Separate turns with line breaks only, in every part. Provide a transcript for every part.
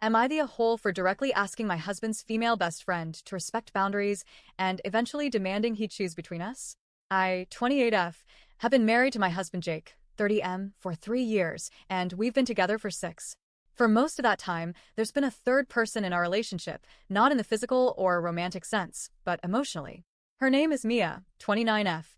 Am I the a-hole for directly asking my husband's female best friend to respect boundaries and eventually demanding he choose between us? I, 28F, have been married to my husband Jake, 30M, for 3 years, and we've been together for 6. For most of that time, there's been a third person in our relationship, not in the physical or romantic sense, but emotionally. Her name is Mia, 29F,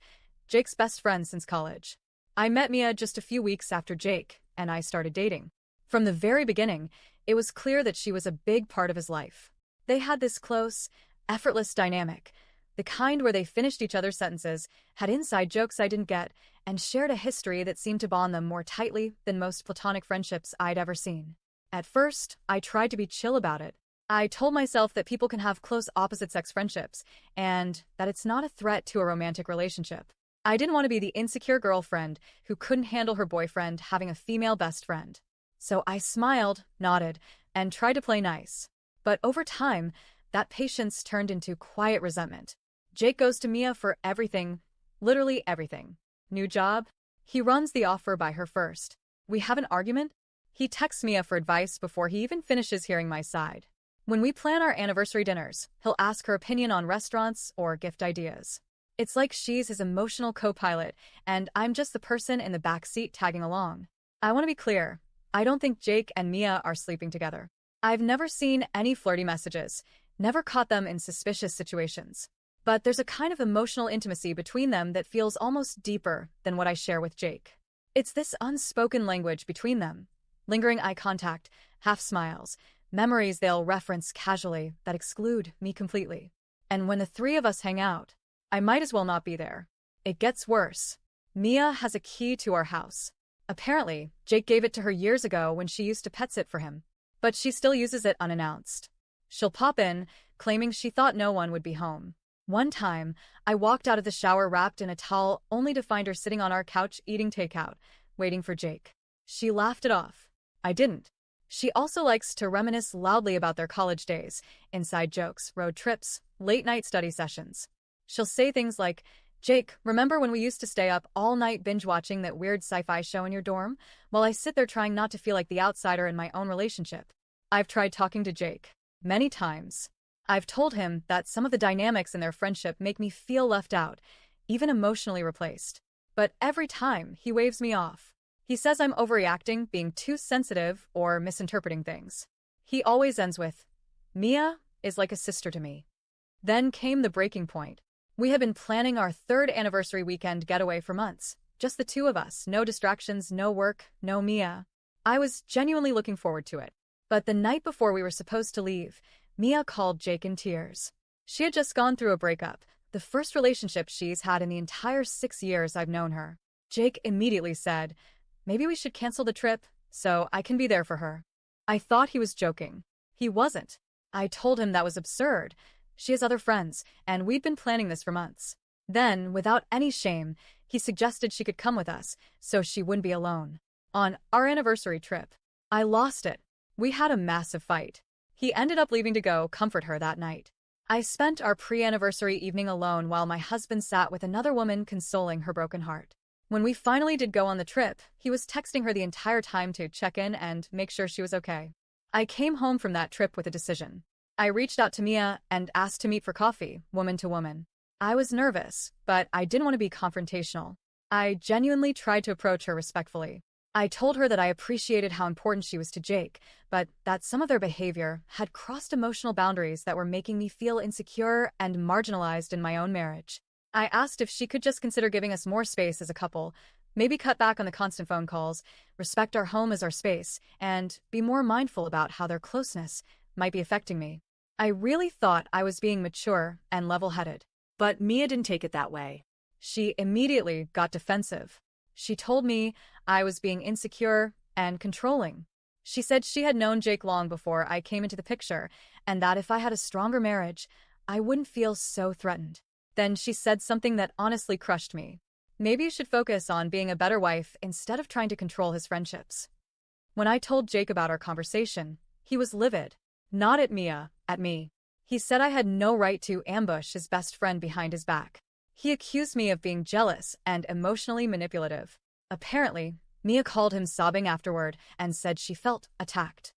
Jake's best friend since college. I met Mia just a few weeks after Jake and I started dating. From the very beginning, it was clear that she was a big part of his life. They had this close, effortless dynamic, the kind where they finished each other's sentences, had inside jokes I didn't get, and shared a history that seemed to bond them more tightly than most platonic friendships I'd ever seen. At first, I tried to be chill about it. I told myself that people can have close opposite-sex friendships, and that it's not a threat to a romantic relationship. I didn't want to be the insecure girlfriend who couldn't handle her boyfriend having a female best friend. So I smiled, nodded, and tried to play nice. But over time, that patience turned into quiet resentment. Jake goes to Mia for everything, literally everything. New job? He runs the offer by her first. We have an argument? He texts Mia for advice before he even finishes hearing my side. When we plan our anniversary dinners, he'll ask her opinion on restaurants or gift ideas. It's like she's his emotional co-pilot, and I'm just the person in the back seat tagging along. I want to be clear. I don't think Jake and Mia are sleeping together. I've never seen any flirty messages, never caught them in suspicious situations. But there's a kind of emotional intimacy between them that feels almost deeper than what I share with Jake. It's this unspoken language between them. Lingering eye contact, half smiles, memories they'll reference casually that exclude me completely. And when the three of us hang out, I might as well not be there. It gets worse. Mia has a key to our house. Apparently, Jake gave it to her years ago when she used to pet sit for him. But she still uses it unannounced. She'll pop in, claiming she thought no one would be home. One time, I walked out of the shower wrapped in a towel only to find her sitting on our couch eating takeout, waiting for Jake. She laughed it off. I didn't. She also likes to reminisce loudly about their college days, inside jokes, road trips, late-night study sessions. She'll say things like, "Jake, remember when we used to stay up all night binge-watching that weird sci-fi show in your dorm? While I sit there trying not to feel like the outsider in my own relationship." I've tried talking to Jake. Many times. I've told him that some of the dynamics in their friendship make me feel left out, even emotionally replaced. But every time, he waves me off. He says I'm overreacting, being too sensitive, or misinterpreting things. He always ends with, "Mia is like a sister to me." Then came the breaking point. We had been planning our 3rd anniversary weekend getaway for months. Just the two of us, no distractions, no work, no Mia. I was genuinely looking forward to it. But the night before we were supposed to leave, Mia called Jake in tears. She had just gone through a breakup, the first relationship she's had in the entire 6 years I've known her. Jake immediately said, "Maybe we should cancel the trip, so I can be there for her." I thought he was joking. He wasn't. I told him that was absurd. She has other friends, and we'd been planning this for months. Then, without any shame, he suggested she could come with us, so she wouldn't be alone. On our anniversary trip, I lost it. We had a massive fight. He ended up leaving to go comfort her that night. I spent our pre-anniversary evening alone while my husband sat with another woman consoling her broken heart. When we finally did go on the trip, he was texting her the entire time to check in and make sure she was okay. I came home from that trip with a decision. I reached out to Mia and asked to meet for coffee, woman to woman. I was nervous, but I didn't want to be confrontational. I genuinely tried to approach her respectfully. I told her that I appreciated how important she was to Jake, but that some of their behavior had crossed emotional boundaries that were making me feel insecure and marginalized in my own marriage. I asked if she could just consider giving us more space as a couple, maybe cut back on the constant phone calls, respect our home as our space, and be more mindful about how their closeness might be affecting me. I really thought I was being mature and level-headed. But Mia didn't take it that way. She immediately got defensive. She told me I was being insecure and controlling. She said she had known Jake long before I came into the picture, and that if I had a stronger marriage, I wouldn't feel so threatened. Then she said something that honestly crushed me. Maybe you should focus on being a better wife instead of trying to control his friendships. When I told Jake about our conversation, he was livid. Not at Mia, at me. He said I had no right to ambush his best friend behind his back. He accused me of being jealous and emotionally manipulative. Apparently, Mia called him sobbing afterward and said she felt attacked.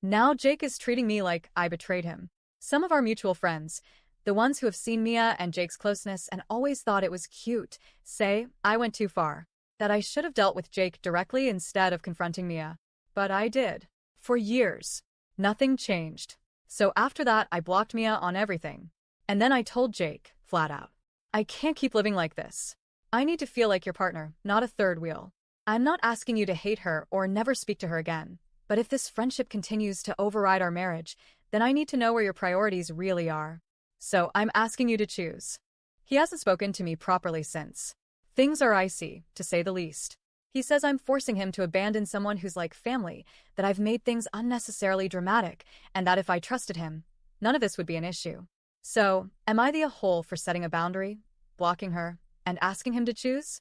Now Jake is treating me like I betrayed him. Some of our mutual friends, the ones who have seen Mia and Jake's closeness and always thought it was cute, say I went too far, that I should have dealt with Jake directly instead of confronting Mia. But I did. For years. Nothing changed. So after that, I blocked Mia on everything. And then I told Jake, flat out, I can't keep living like this. I need to feel like your partner, not a third wheel. I'm not asking you to hate her or never speak to her again. But if this friendship continues to override our marriage, then I need to know where your priorities really are. So I'm asking you to choose. He hasn't spoken to me properly since. Things are icy, to say the least. He says I'm forcing him to abandon someone who's like family, that I've made things unnecessarily dramatic, and that if I trusted him, none of this would be an issue. So, am I the a-hole for setting a boundary, blocking her, and asking him to choose?